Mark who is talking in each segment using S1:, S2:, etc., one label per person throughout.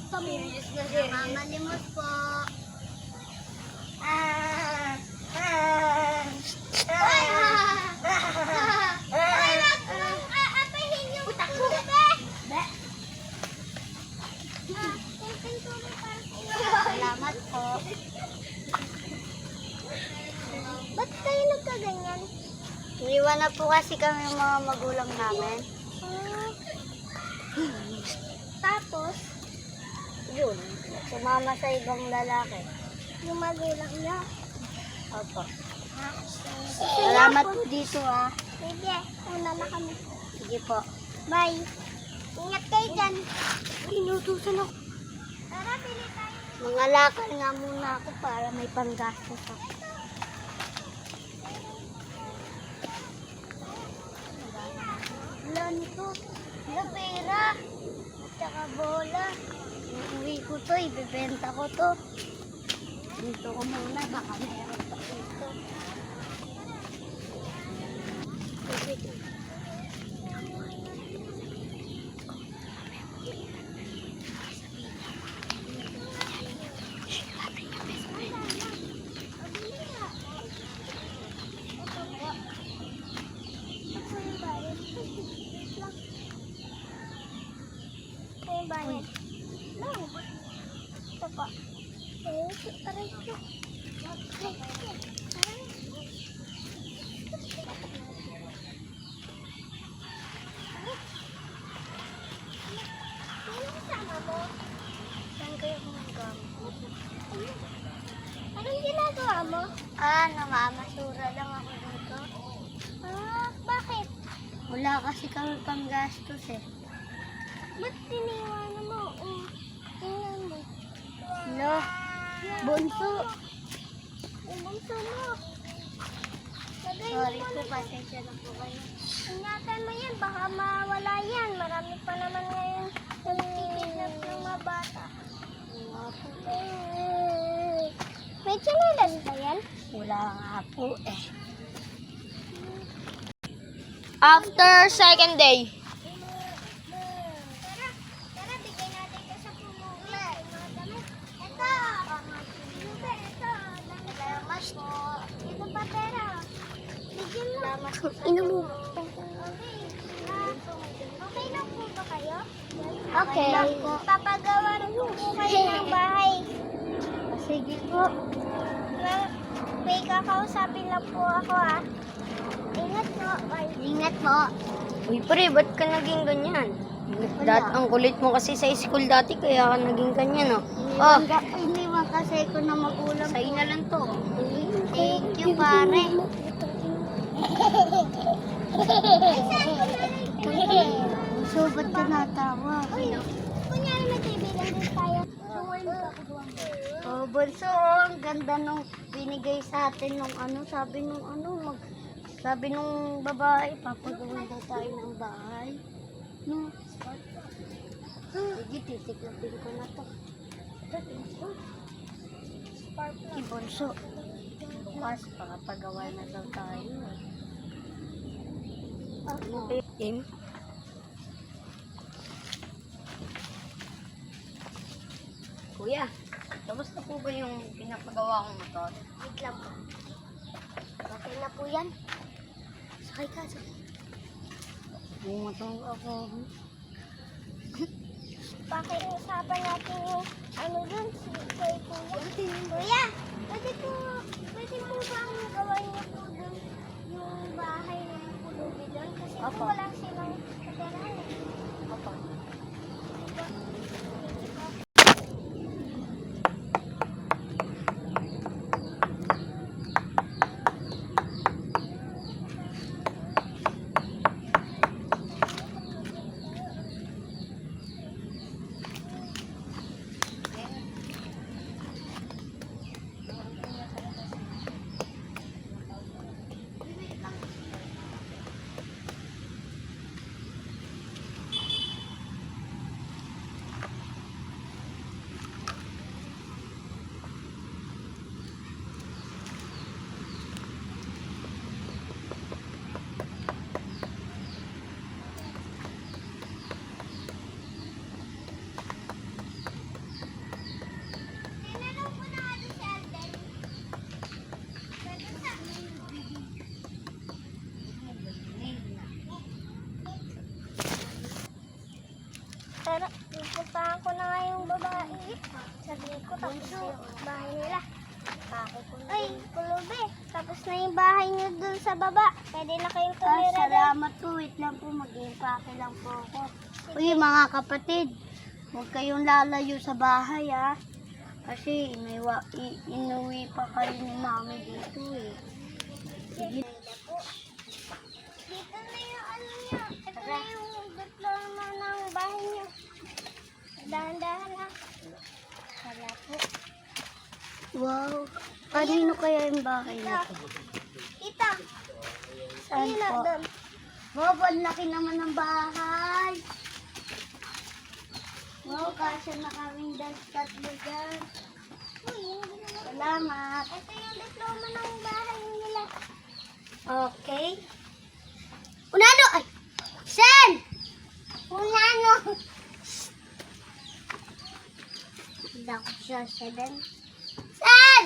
S1: Serious na serious.
S2: Mamalimos po. Apahin yung puso, be. Salamat po. Ba't kayo nagkaganyan? Iniwan na po kasi kami ng mga magulang namin. Tapos, yun, sumama sa ibang lalaki. Yung magulang niya? Opo. Salamat po dito ah. Sige, una na kami. Sige po. Bye. Ingat kayo dyan. Inutusan ako. Tara, pili tayo. Mga lakal nga muna ako para may panggastos ako. Wala nito. Wala pera. At saka bola. Uuwi ko to, ibibenta ko to. Dito ko muna, baka meron pa dito. Bayad. No. Ito po. Aray ito. Sino kasama mo? Saan kayo kumagamit? Anong ginagawa mo? Namamasura lang ako dito. Bakit? Wala kasi kami panggastos eh. Ba't tiniwanan mo? Tingnan mo. No. Bunso. Yung bunso mo. Sorry po, pasensya na po kayo. Ingatan mo yan, baka mawala yan. Marami pa naman ngayon nagtitidnap ng mga bata. May chinilas ba yan? Wala nga po eh.
S1: After second day.
S2: Ino mo. Okay lang po ba kayo? Okay. Papagawa rin po kayo ng bahay. Sige po. May kakausapin lang po ako ah. Ingat po. Ingat po.
S1: Uy, pre, ba't ka naging ganyan? Ang kulit mo kasi sa school dati, kaya ka naging ganyan, oh.
S2: Iniwan kasi ko na magulang.
S1: Sa'yo na lang to.
S2: Thank you, pare. So, ba't ka natawa? Kunyari may kaibigan din tayo. Oh, Bunso, ang ganda nung binigay sa atin nung sabi nung babae, papagawa daw tayo ng bahay. No? Sige, titiklapin ko na to. Si Bunso. Mas, papagawa na daw tayo.
S1: Game? Kuya, tapos na po ba yung pinapagawa kong motor?
S2: Wait lang po. Okay na po yan. Sakay ka, sakay.
S1: Bumatong ako.
S2: Pakiusapan natin yung dun, si Kuya. Kuya, pwede po bang gawin niyo po dun yung bahay ng pulubi dun? Kasi po wala silang katirahan.
S1: Opo.
S2: Pupuntahan ko na nga yung babae. Sabihin ko, tapos na yung bahay nila. Ay, Pulubi, tapos na yung bahay niyo dun sa baba. Pwede na kayong tumira doon. Salamat po. Wait lang po. Mag-iimpake lang po ako. Uy, mga kapatid, huwag kayong lalayo sa bahay, ha. Kasi inuwi pa kayo ni mami dito, eh. Sige. Dito na yung ano niya. Ito na yung diploma ng bahay niyo. Dahan-dahan, ha. Wala po. Wow. Kanino kaya yung bahay na ito? Tita. Saan po? Wow, ang laki naman ng bahay. Wow, kasya na kaming tatlo dyan. Salamat. Ito yung diploma ng bahay nila. Okay. Unano! Ay! Sen! Unano! Hindi ako siya, 7. Sen!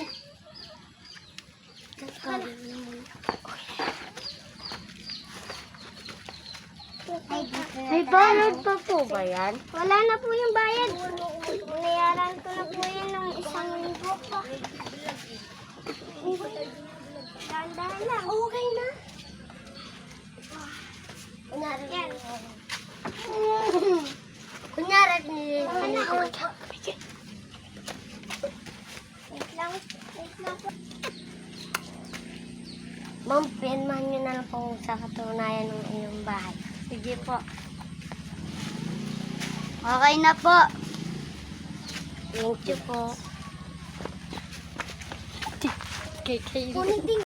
S1: May bayad pa po ba yan?
S2: Wala na po yung bayad. Binayaran ko na po yan ng 1,000 pa. Dahan-dahan lang. Okay na. Kunyari. Yan. Kunyari. Wait lang. Wait lang po. Ma'am, pinmahan nyo na lang po sa katunayan ng inyong bahay.
S1: Sige po.
S2: Okay na po.
S1: Thank you po.
S2: Kunin din